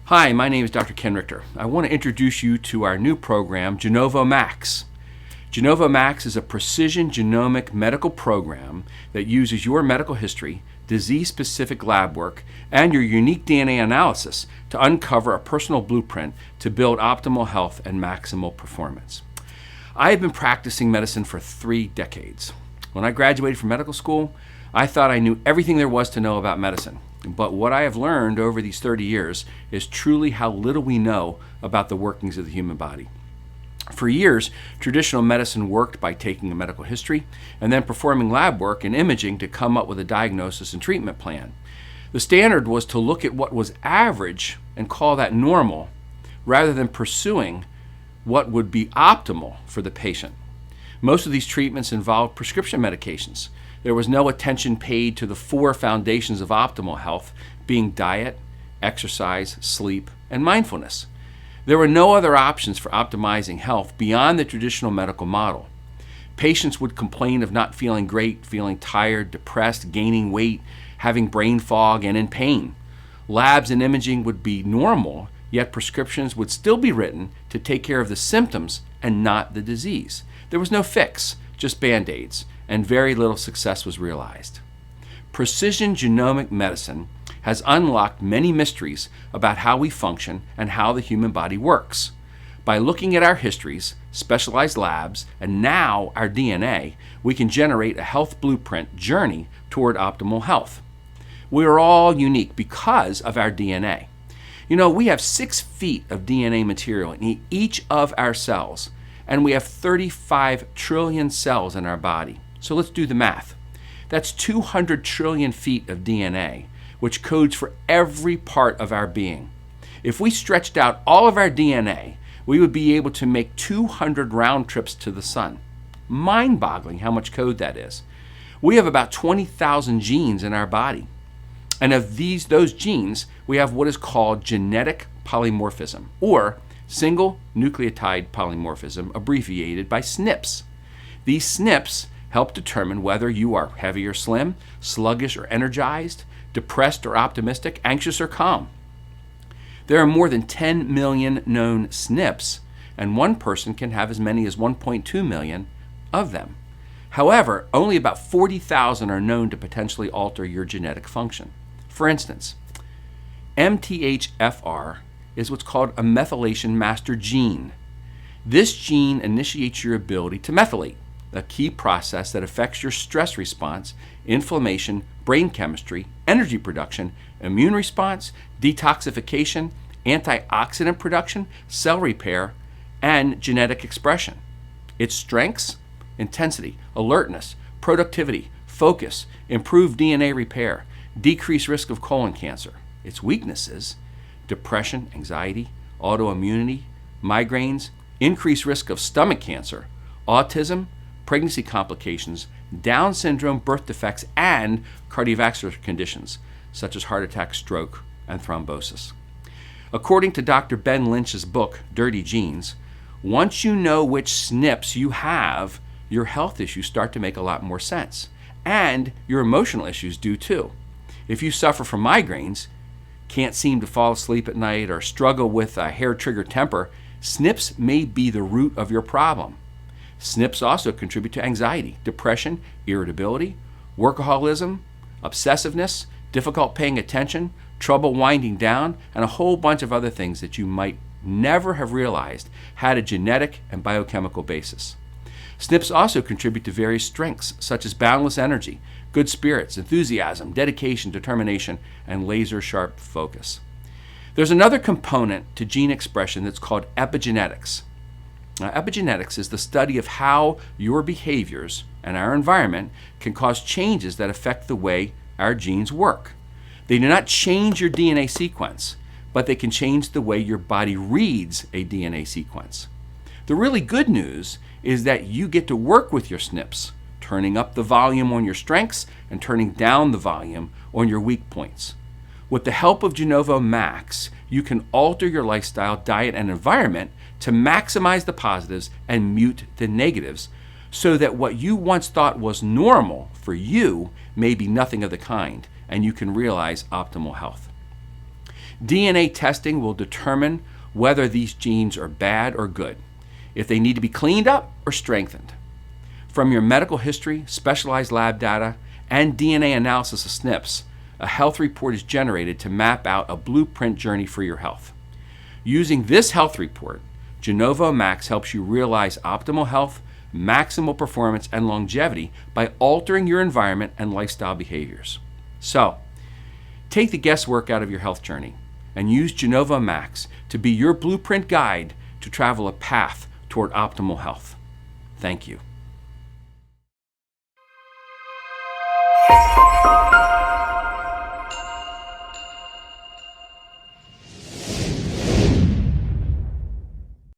Hi, my name is Dr. Ken Richter. I want to introduce you to our new program, GenovoMAX. GenovoMAX is a precision genomic medical program that uses your medical history, disease-specific lab work, and your unique DNA analysis to uncover a personal blueprint to build optimal health and maximal performance. I have been practicing medicine for 3 decades. When I graduated from medical school, I thought I knew everything there was to know about medicine. But what I have learned over these 30 years is truly how little we know about the workings of the human body. For years, traditional medicine worked by taking a medical history and then performing lab work and imaging to come up with a diagnosis and treatment plan. The standard was to look at what was average and call that normal, rather than pursuing what would be optimal for the patient. Most of these treatments involved prescription medications. There was no attention paid to the 4 foundations of optimal health, being diet, exercise, sleep, and mindfulness. There were no other options for optimizing health beyond the traditional medical model. Patients would complain of not feeling great, feeling tired, depressed, gaining weight, having brain fog, and in pain. Labs and imaging would be normal, yet prescriptions would still be written to take care of the symptoms and not the disease. There was no fix, just Band-Aids, and very little success was realized. Precision genomic medicine has unlocked many mysteries about how we function and how the human body works. By looking at our histories, specialized labs, and now our DNA, we can generate a health blueprint journey toward optimal health. We are all unique because of our DNA. You know, we have 6 feet of DNA material in each of our cells, and we have 35 trillion cells in our body. So let's do the math. That's 200 trillion feet of DNA, which codes for every part of our being. If we stretched out all of our DNA, we would be able to make 200 round trips to the sun. Mind-boggling how much code that is. We have about 20,000 genes in our body. And of those genes, we have what is called genetic polymorphism, or single nucleotide polymorphism, abbreviated by SNPs. These SNPs help determine whether you are heavy or slim, sluggish or energized, depressed or optimistic, anxious or calm. There are more than 10 million known SNPs, and one person can have as many as 1.2 million of them. However, only about 40,000 are known to potentially alter your genetic function. For instance, MTHFR is what's called a methylation master gene. This gene initiates your ability to methylate, a key process that affects your stress response, inflammation, brain chemistry, energy production, immune response, detoxification, antioxidant production, cell repair, and genetic expression. Its strengths: intensity, alertness, productivity, focus, improved DNA repair, decreased risk of colon cancer. Its weaknesses: depression, anxiety, autoimmunity, migraines, increased risk of stomach cancer, autism, pregnancy complications, Down syndrome, birth defects, and cardiovascular conditions such as heart attack, stroke, and thrombosis. According to Dr. Ben Lynch's book, Dirty Genes, once you know which SNPs you have, your health issues start to make a lot more sense. And your emotional issues do too. If you suffer from migraines, can't seem to fall asleep at night, or struggle with a hair-trigger temper, SNPs may be the root of your problem. SNPs also contribute to anxiety, depression, irritability, workaholism, obsessiveness, difficult paying attention, trouble winding down, and a whole bunch of other things that you might never have realized had a genetic and biochemical basis. SNPs also contribute to various strengths such as boundless energy, good spirits, enthusiasm, dedication, determination, and laser-sharp focus. There's another component to gene expression that's called epigenetics. Now, epigenetics is the study of how your behaviors and our environment can cause changes that affect the way our genes work. They do not change your DNA sequence, but they can change the way your body reads a DNA sequence. The really good news is that you get to work with your SNPs, turning up the volume on your strengths and turning down the volume on your weak points. With the help of GenovoMAX, you can alter your lifestyle, diet, and environment to maximize the positives and mute the negatives, so that what you once thought was normal for you may be nothing of the kind, and you can realize optimal health. DNA testing will determine whether these genes are bad or good, if they need to be cleaned up or strengthened. From your medical history, specialized lab data, and DNA analysis of SNPs, a health report is generated to map out a blueprint journey for your health. Using this health report, GenovoMAX helps you realize optimal health, maximal performance, and longevity by altering your environment and lifestyle behaviors. So, take the guesswork out of your health journey and use GenovoMAX to be your blueprint guide to travel a path toward optimal health. Thank you.